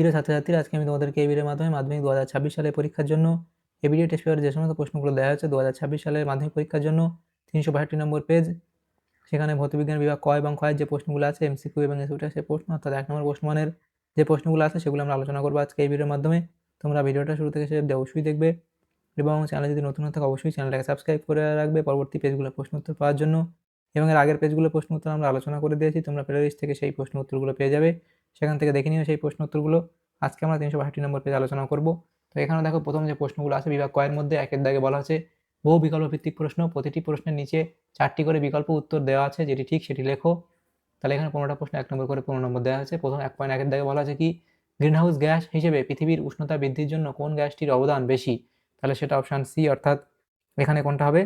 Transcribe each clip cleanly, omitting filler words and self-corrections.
প্রিয় ছাত্রছাত্রীরা, আজকে আমি তোমাদেরকে এই ভিডিওর মাধ্যমে মাধ্যমিক 2026 সালের পরীক্ষার জন্য এবিডিএ টেস্ট পেপারে যে সমস্ত প্রশ্নগুলো দেওয়া হয়েছে 2026 সালের মাধ্যমিক পরীক্ষার জন্য 362 নম্বর পেজ, সেখানে ভৌতবিজ্ঞান বিভাগ ক এবং খয়ের যে প্রশ্নগুলো আছে এমসিকিউ এবং এসিকিউ টাইপের প্রশ্ন, অর্থাৎ 1 নম্বর প্রশ্নমানের যে প্রশ্নগুলো আছে সেগুলো আমরা আলোচনা করবো আজকে এই ভিডিওর মাধ্যমে। তোমরা ভিডিওটা শুরু থেকে শেষ অবধি অবশ্যই দেখবে এবং চ্যানেলে যদি নতুন হয়ে থাকে অবশ্যই চ্যানেলটাকে সাবস্ক্রাইব করে রাখবে পরবর্তী পেজগুলোর প্রশ্ন উত্তর পাওয়ার জন্য। এবং এর আগের পেজগুলোর প্রশ্ন উত্তর আমরা আলোচনা করে দিয়েছি, তোমরা প্লেলিস্ট থেকে সেই প্রশ্ন উত্তরগুলো পেয়ে যাবে, সেখান থেকে দেখে নিও সেই প্রশ্ন উত্তরগুলো। আজকে আমরা 362 নম্বর পেজ আলোচনা করব। তো এখানে দেখো প্রথম যে প্রশ্নগুলো আছে বিভাগ কয়ের মধ্যে একের দাগে বলা আছে বহু বিকল্প ভিত্তিক প্রশ্ন, প্রতিটি প্রশ্নের নিচে 4টি করে বিকল্প উত্তর দেওয়া আছে, যেটি ঠিক সেটি লেখো। তাহলে এখানে 15টা প্রশ্ন 1 নম্বর করে 15 নম্বর দেওয়া আছে। প্রথম 1.1 এর দাগে বলা আছে কি গ্রিনহাউস গ্যাস হিসেবে পৃথিবীর উষ্ণতা বৃদ্ধির জন্য কোন গ্যাসটির অবদান বেশি? তাহলে সেটা অপশান সি, অর্থাৎ এখানে কোনটা হবে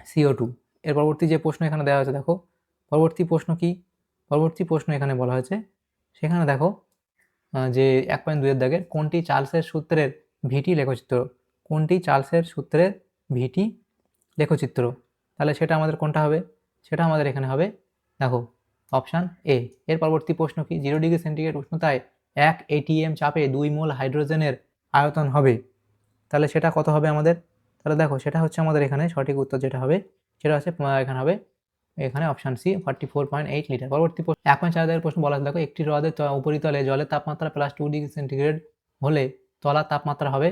CO2। এর পরবর্তী যে প্রশ্ন এখানে দেওয়া হয়েছে দেখো, পরবর্তী প্রশ্ন কি, পরবর্তী প্রশ্ন এখানে বলা হয়েছে, সেখানে দেখো যে 1.2 এর দাগের কোনটি চার্লসের সূত্রের ভিটি লেখচিত্র? কোনটি চার্লসের সূত্রের ভিটি লেখচিত্র? তাহলে সেটা আমাদের কোনটা হবে? সেটা আমাদের এখানে হবে দেখো অপশান এ। এর পরবর্তী প্রশ্ন কি 0 ডিগ্রি সেন্টিগ্রেড উষ্ণতায় 1 ATM চাপে 2 মোল হাইড্রোজেনের আয়তন হবে? তাহলে সেটা কত হবে আমাদের? তাহলে দেখো সেটা হচ্ছে আমাদের এখানে সঠিক উত্তর যেটা হবে সেটা হচ্ছে এখানে হবে এখানে অপশান সি 44.8 লিটার। পরবর্তী 1.4 দাগের প্রশ্ন বলা আছে দেখো একটি হ্রদের উপরিতলে জলের তাপমাত্রা +2 ডিগ্রি সেন্টিগ্রেড হলে তলার তাপমাত্রা হবে?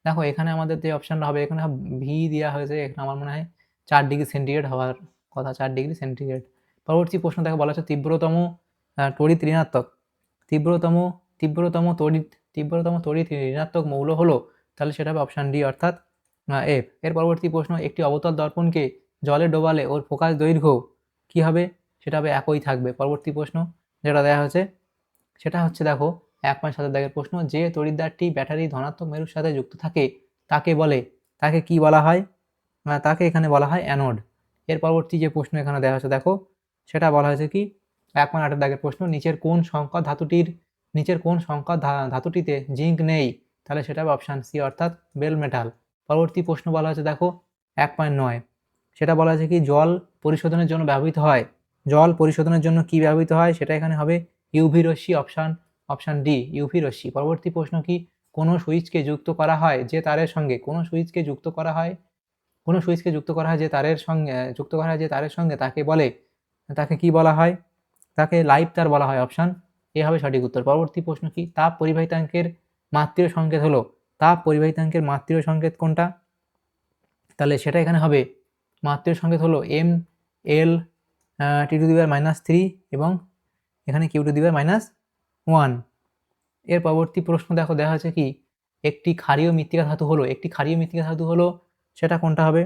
দেখো এখানে আমাদের যে অপশানটা হবে এখানে ভি দেওয়া হয়েছে, এখানে আমার মনে হয় 4 ডিগ্রি সেন্টিগ্রেড হওয়ার কথা, 4 ডিগ্রি সেন্টিগ্রেড। পরবর্তী প্রশ্ন দেখো বলা আছে তীব্রতম তড়িৎ ঋণাত্মক তীব্রতম তীব্রতম তড়িৎ ঋণাত্মক মৌল হলো? তাহলে সেটা হবে অপশান ডি, অর্থাৎ এফ। এর পরবর্তী প্রশ্ন একটি অবতল দর্পণকে জলে ডোবালে ওর ফোকাস দৈর্ঘ্য কি হবে? সেটা হবে একই থাকবে। পরবর্তী প্রশ্ন যেটা দেওয়া হয়েছে সেটা হচ্ছে দেখো 1.7 দাগের প্রশ্ন, যে তড়িৎদ্বারটি ব্যাটারি ধনাত্মক মেরুর সাথে যুক্ত থাকে তাকে বলে, তাকে কি বলা হয়? তাকে এখানে বলা হয় অ্যানোড। এর পরবর্তী যে প্রশ্ন এখানে দেওয়া হয়েছে দেখো সেটা বলা হয়েছে কি 1.8 দাগের প্রশ্ন, নিচের কোন সংকর ধাতুটিতে জিঙ্ক নেই? তাহলে সেটা হবে অপশান সি, অর্থাৎ বেল মেটাল। পরবর্তী প্রশ্ন বলা হয়েছে দেখো 1.9, সেটা বলা হয়েছে কি জল পরিশোধনের জন্য ব্যবহৃত হয়, জল পরিশোধনের জন্য কি ব্যবহৃত হয়? সেটা এখানে হবে ইউভি রশ্মি, অপশান ডি ইউভি রশ্মি। পরবর্তী প্রশ্ন কি কোনো সুইচকে যুক্ত করা হয় যে তারের সঙ্গে, কোনো সুইচকে যুক্ত করা হয় যে তারের সঙ্গে তাকে বলে, তাকে কি বলা হয়? তাকে লাইভ তার বলা হয়, অপশান এ হবে সঠিক উত্তর। পরবর্তী প্রশ্ন কি তাপ পরিবাহিতাঙ্কের মাত্রীয় সংকেত হলো? তাপ পরিবাহিতাঙ্কের মাত্রীয় সংকেত কোনটা? তাহলে সেটা এখানে হবে মাত্রীয় সংকেত হলো ML T⁻³ এবং এখানে Q⁻⁻1। এর পরবর্তী প্রশ্ন দেখো দেওয়া হয়েছে কি একটি ক্ষারীয় মৃত্তিকা ধাতু হলো, সেটা কোনটা হবে?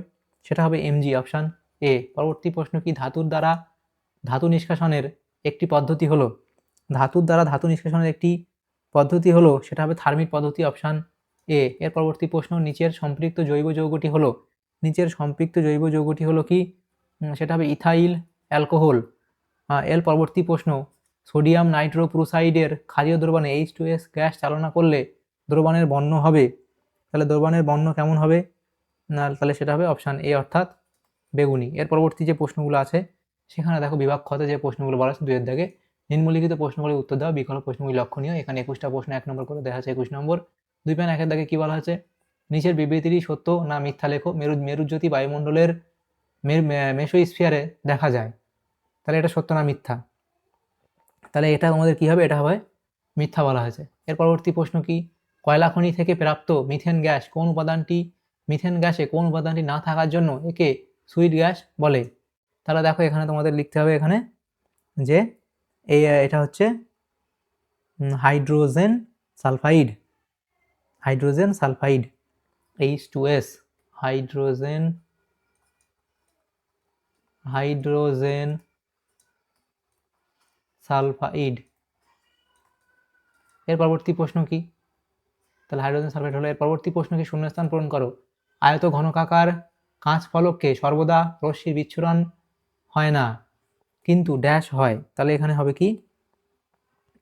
সেটা হবে Mg, অপশান এ। পরবর্তী প্রশ্ন কি ধাতুর দ্বারা ধাতু নিষ্কাশনের একটি পদ্ধতি হলো, সেটা হবে থার্মিক পদ্ধতি, অপশান এ। এর পরবর্তী প্রশ্ন নিচের সম্পৃক্ত জৈব যৌগটি হলো কি? সেটা হবে ইথাইল অ্যালকোহল। এর পরবর্তী প্রশ্ন সোডিয়াম নাইট্রোক্লোরাইডের ক্ষারীয় দ্রবণে H2S গ্যাস চালনা করলে দ্রবণের বর্ণ হবে? তাহলে দ্রবণের বর্ণ কেমন হবে? না তাহলে সেটা হবে অপশান এ, অর্থাৎ বেগুনি। এর পরবর্তী যে প্রশ্নগুলো আছে সেখানে দেখো বিভাগ খতে যে প্রশ্নগুলো বলা আছে 2 এর দাগে নিম্নলিখিত প্রশ্নগুলির উত্তর দাও, বিকল্প প্রশ্নগুলি লক্ষণীয়। এখানে 21টা প্রশ্ন 1 নম্বর করে দেখা আছে 21 নম্বর। 2.1 এর দাগে কি বলা হয়েছে নিচের বিবৃতিটি সত্য না মিথ্যা লেখো। মেরুজ্যোতি বায়ুমণ্ডলের মেসোস্ফিয়ারে দেখা যায়, তাহলে এটা সত্য না মিথ্যা? তাহলে এটা আমাদের কি হবে? এটা হবে মিথ্যা বলা হয়েছে। এর পরবর্তী প্রশ্ন কি কয়লা খনি থেকে প্রাপ্ত মিথেন গ্যাসে কোন উপাদানটি না থাকার জন্য একে সুইট গ্যাস বলে? তাহলে দেখো এখানে তোমাদের লিখতে হবে এখানে যে এটা হচ্ছে hydrogen sulphide, H2S, hydrogen sulphide. এর পরবর্তী প্রশ্ন কি? তাহলে হাইড্রোজেন সালফাইড হলো। এর পরবর্তী প্রশ্ন কি শূন্যস্থান পূরণ করো। আয়ত ঘনকাকার কাঁচ ফলককে সর্বদা রশ্মির বিচ্ছুরণ হয় না কিন্তু ড্যাশ হয়। তাহলে এখানে হবে কি?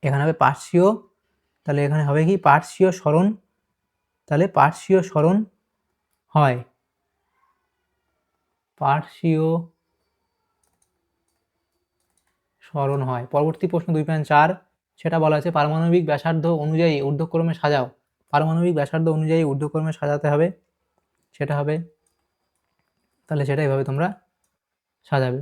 এখানে হবে পার্শ্বীয়, তাহলে এখানে হবে কি পার্শ্বীয় সরণ, তাহলে পার্শ্বীয় সরণ হয়, পার্শ্বীয় সরণ হয়। পরবর্তী প্রশ্ন 2.4 সেটা বলা আছে পারমাণবিক ব্যাসার্ধ অনুযায়ী ঊর্ধ্বক্রমে সাজাও। পারমাণবিক ব্যাসার্ধ অনুযায়ী ঊর্ধ্বক্রমে সাজাতে হবে, সেটা হবে, তাহলে সেটা এইভাবে তোমরা সাজাবে।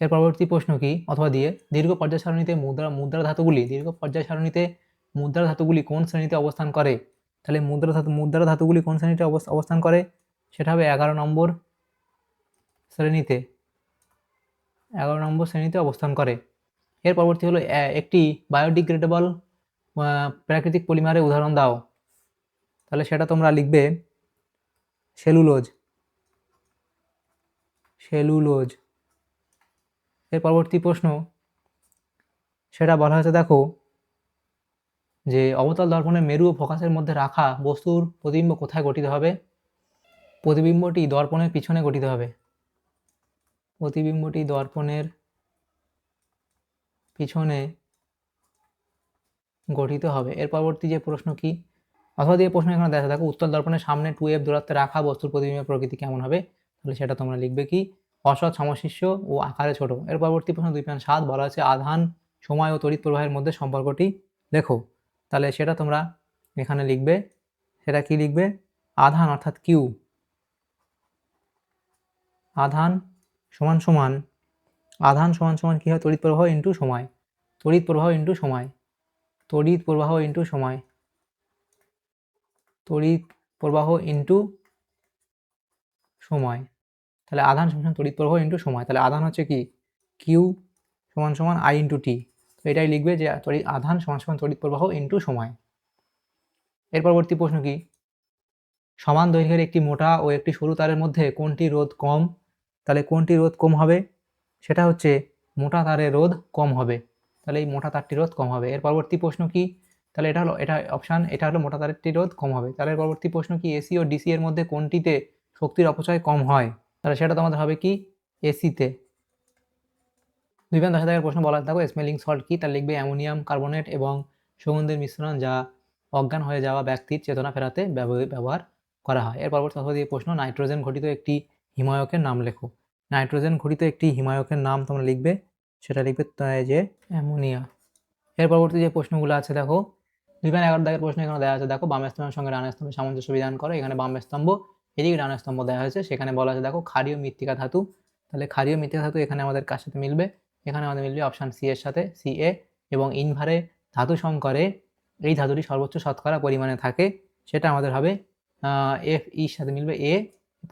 এর পরবর্তী প্রশ্ন কি অথবা দিয়ে দীর্ঘ পর্যায় সারণীতে মুদ্রা ধাতুগুলি কোন শ্রেণীতে অবস্থান করে? তাহলে মুদ্রা ধাতুগুলি কোন শ্রেণীতে অবস্থান করে? সেটা হবে 11 নম্বর শ্রেণীতে, 11 নম্বর শ্রেণীতে অবস্থান করে। এর পরবর্তী হলো একটি বায়োডিগ্রেডেবল প্রাকৃতিক পলিমারের উদাহরণ দাও। তাহলে সেটা তোমরা লিখবে সেলুলোজ। এর পরবর্তী প্রশ্ন, সেটা বলা হয়েছে দেখো যে অবতল দর্পণের মেরু ও ফোকাসের মধ্যে রাখা বস্তুর প্রতিবিম্ব কোথায় গঠিত হবে? প্রতিবিম্বটি দর্পণের পিছনে গঠিত হবে। প্রতিবিম্বটি দর্পণের পিছনে গঠিত হবে। এর পরবর্তী যে প্রশ্ন কি অথবা দিয়ে প্রশ্ন এখানে দেখা দেখো উত্তল দর্পণের সামনে 2f দূরত্বে রাখা বস্তুর প্রতিবিম্বের প্রকৃতি কেমন হবে? তাহলে সেটা তোমরা লিখবে কি অসৎ, সমশিষ্য ও আকারে ছোট। এর পরবর্তী প্রশ্ন 2.7 বলা আছে আধান, সময় ও তড়িৎ প্রবাহের মধ্যে সম্পর্কটি লেখো। তাহলে সেটা তোমরা এখানে লিখবে, সেটা কি লিখবে? আধান অর্থাৎ কিউ, আধান সমান সমান কি হয়? তড়িৎ প্রবাহ ইন্টু সময়, তড়িৎ প্রবাহ ইন্টু সময়, তড়িৎ প্রবাহ ইন্টু সময়, তড়িৎ প্রবাহ ইন্টু সময়। তাহলে আধান সমান তড়িৎ প্রবাহ ইন্টু সময়। তাহলে আধান হচ্ছে কি কিউ সমান সমান আই ইন্টু টি। তো এটাই লিখবে যে আধান সমান সমান তড়িৎ প্রবাহ ইন্টু সময়। এর পরবর্তী প্রশ্ন কি সমান দৈর্ঘ্যের একটি মোটা ও একটি সরু তারের মধ্যে কোনটি রোধ কম? তাহলে কোনটি রোধ কম হবে? সেটা হচ্ছে মোটা তারের রোধ কম হবে। তাহলে এই মোটা তারটি রোধ কম হবে। এর পরবর্তী প্রশ্ন কি? তাহলে এটা অপশান, এটা হলো মোটা তারেরটি রোধ কম হবে। তাহলে এর পরবর্তী প্রশ্ন কি এসি ও ডিসি এর মধ্যে কোনটিতে শক্তির অপচয় কম হয়? তাহলে সেটা তোমাদের হবে কি এসিতে। 2.10 প্রশ্ন বলা থাকো স্মেলিং সল্ট কি? তাহলে লিখবে অ্যামোনিয়াম কার্বনেট এবং সুগন্ধের মিশ্রণ যা অজ্ঞান হয়ে যাওয়া ব্যক্তির চেতনা ফেরাতে ব্যবহার করা হয়। এর পরবর্তী দিয়ে প্রশ্ন নাইট্রোজেন ঘটিত একটি হিমায়কের নাম লেখো। নাইট্রোজেন ঘটিত একটি হিমায়কের নাম তোমরা লিখবে, সেটা লিখবে যে অ্যামোনিয়া। এর পরবর্তী যে প্রশ্নগুলো আছে দেখো 2.11 প্রশ্ন এখানে দেওয়া আছে দেখো বাম স্তম্ভের সঙ্গে ডান স্তম্ভের সামঞ্জস্য বিধান করো। এখানে বাম স্তম্ভ, এদিকে ডান স্তম্ভ দেওয়া হয়েছে, সেখানে বলা আছে দেখো ক্ষারীয় মৃত্তিকা ধাতু। তাহলে ক্ষারীয় মৃত্তিকা ধাতু এখানে আমাদের কার সাথে মিলবে? এখানে আমাদের মিলবে অপশান সি এর সাথে, সিএ। এবং ইনভারে ধাতু সংকরে এই ধাতুটি সর্বোচ্চ শতকরা পরিমাণে থাকে, সেটা আমাদের হবে এফ ইর সাথে মিলবে এ।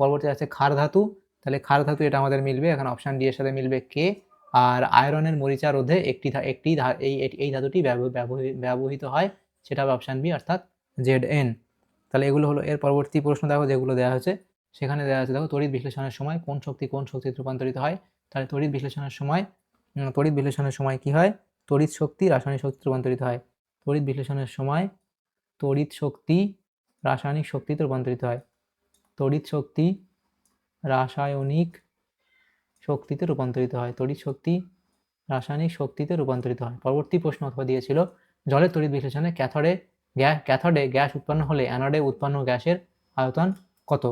পরবর্তী আছে ক্ষার ধাতু, তাহলে ক্ষার ধাতু এটা আমাদের মিলবে এখানে অপশান ডি এর সাথে মিলবে কে। আর আয়রনের মরিচা রোধে এই ধাতুটি ব্যবহৃত হয়, সেটা হবে অপশান বি অর্থাৎ জেড এন। তাহলে এগুলো হলো। এর পরবর্তী প্রশ্ন দেখো যেগুলো দেওয়া হয়েছে, সেখানে দেওয়া আছে দেখো তড়িৎ বিশ্লেষণের সময় কোন শক্তিতে রূপান্তরিত হয়? তাহলে তড়িৎ বিশ্লেষণের সময় কি হয়? তড়িৎ শক্তি রাসায়নিক শক্তিতে রূপান্তরিত হয়। তড়িৎ বিশ্লেষণের সময় তড়িৎ শক্তি রাসায়নিক শক্তিতে রূপান্তরিত হয়। তড়িৎ শক্তি রাসায়নিক শক্তিতে রূপান্তরিত হয়। তড়িৎ শক্তি রাসায়নিক শক্তিতে রূপান্তরিত হয়। পরবর্তী প্রশ্ন অথবা দিয়েছিল জলের তড়িৎ বিশ্লেষণে ক্যাথোডে গ্যাস উৎপন্ন হলে অ্যানোডে উৎপন্ন গ্যাসের আয়তন কত?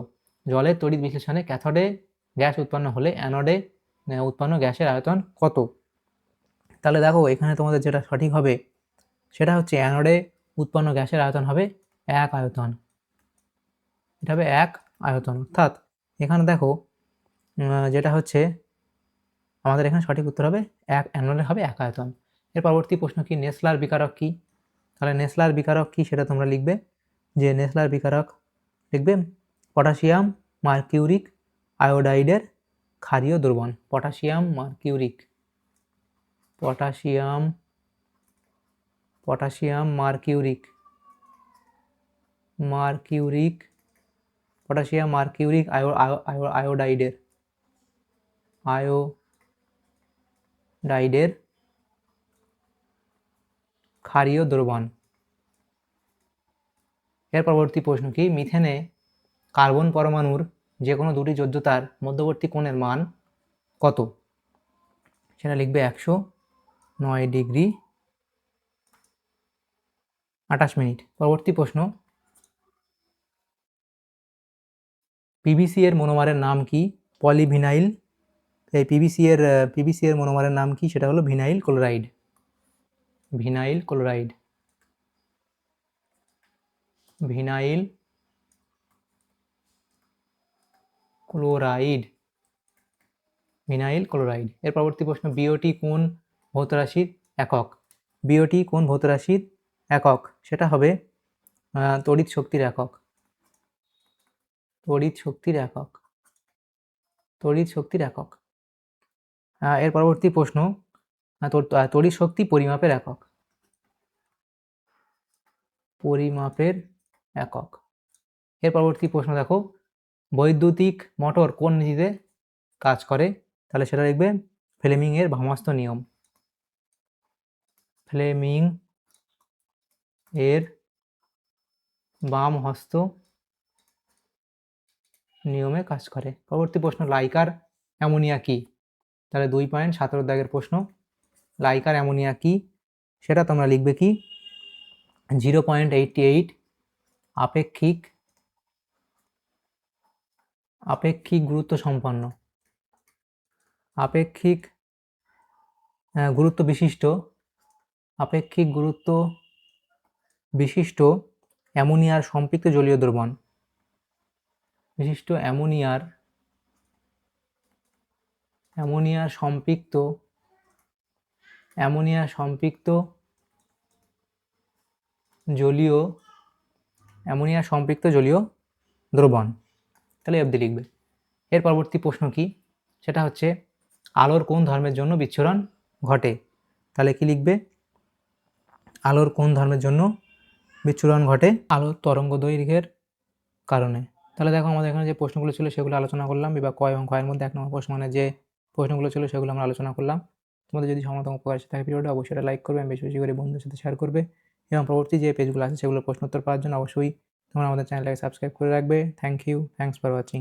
জলের তড়িৎ বিশ্লেষণে ক্যাথোডে গ্যাস উৎপন্ন হলে অ্যানোডে উৎপন্ন গ্যাসের আয়তন কত? তাহলে দেখো এখানে তোমাদের যেটা সঠিক হবে সেটা হচ্ছে অ্যানোডে উৎপন্ন গ্যাসের আয়তন হবে 1 আয়তন। এটা হবে 1 আয়তন। অর্থাৎ এখানে দেখো যেটা হচ্ছে আমাদের এখানে সঠিক উত্তর হবে 1 অ্যানোডে হবে 1 আয়তন। এর পরবর্তী প্রশ্ন কি নেসলার বিকারক কি? তাহলে নেসলার বিকারক কি সেটা তোমরা লিখবে যে নেসলার বিকারক লিখবে পটাশিয়াম মার্কিউরিক আয়োডাইডের ক্ষারীয় দ্রবণ। পটাশিয়াম মার্কিউরিক আয়োডাইডের ক্ষারীয় দ্রবণ। এর পরবর্তী প্রশ্ন কি মিথেনে কার্বন পরমাণুর যে কোনো দুটি যোজ্যতার মধ্যবর্তী কোণের মান কত? সেটা লিখবে 109 ডিগ্রি 28 মিনিট। পরবর্তী প্রশ্ন পিভিসি এর মনোমারের নাম কি? পলিভিনাইল এই পিভিসি এর মনোমারের নাম কি? সেটা হলো vinyl chloride. Vinyl chloride. Vinyl chloride. Vinyl chloride. এর পরবর্তী প্রশ্ন, বিওটি কোন ভৌত রাশির একক? বিওটি কোন ভৌত রাশির একক? সেটা হবে তড়িৎ শক্তির একক। তড়িৎ শক্তির একক। তড়িৎ শক্তির একক। এর পরবর্তী প্রশ্ন, তড়িৎ শক্তি পরিমাপের একক। পরিমাপের একক। এর পরবর্তী প্রশ্ন দেখো, বৈদ্যুতিক মোটর কোন নীতিতে কাজ করে? তাহলে সেটা লিখবে ফ্লেমিং এর বামহস্ত নিয়ম। ফ্লেমিং এর বামহস্ত নিয়মে কাজ করে। পরবর্তী প্রশ্ন, লাইকার অ্যামোনিয়া কি? তাহলে 2.17 দাগের প্রশ্ন, লাইকার অ্যামোনিয়া কি? সেটা তোমরা লিখবে কি 0.88 আপেক্ষিক গুরুত্ব সম্পন্ন, আপেক্ষিক গুরুত্ব বিশিষ্ট, আপেক্ষিক গুরুত্ব বিশিষ্ট অ্যামোনিয়ার সম্পৃক্ত জলীয় দ্রবণ। বিশিষ্ট অ্যামোনিয়ার সম্পৃক্ত জলীয় দ্রবণ। তাহলে অবধি লিখবে। এর পরবর্তী প্রশ্ন কি? সেটা হচ্ছে আলোর কোন ধর্মের জন্য বিচ্ছুরণ ঘটে? তাহলে কি লিখবে? আলোর কোন ধর্মের জন্য বিচ্ছুরণ ঘটে? আলোর তরঙ্গ দৈর্ঘ্যের কারণে। তাহলে দেখো আমাদের এখানে যে প্রশ্নগুলো ছিল সেগুলো আলোচনা করলাম। বিভাগ ক এবং খ এর মধ্যে 1 নম্বর প্রশ্ন মানে যে প্রশ্নগুলো ছিল সেগুলো আমরা আলোচনা করলাম। তোমাদের যদি সমাগম উপকার এসে থাকে ভিডিওটা অবশ্যই লাইক করবে, বেশি বেশি করে বন্ধুদের সাথে শেয়ার করবে এবং পরবর্তী যে পেজগুলো আছে সেগুলো প্রশ্ন উত্তর পাওয়ার জন্য অবশ্যই তোমরা আমাদের চ্যানেলটাকে সাবস্ক্রাইব করে রাখবে। Thanks for watching.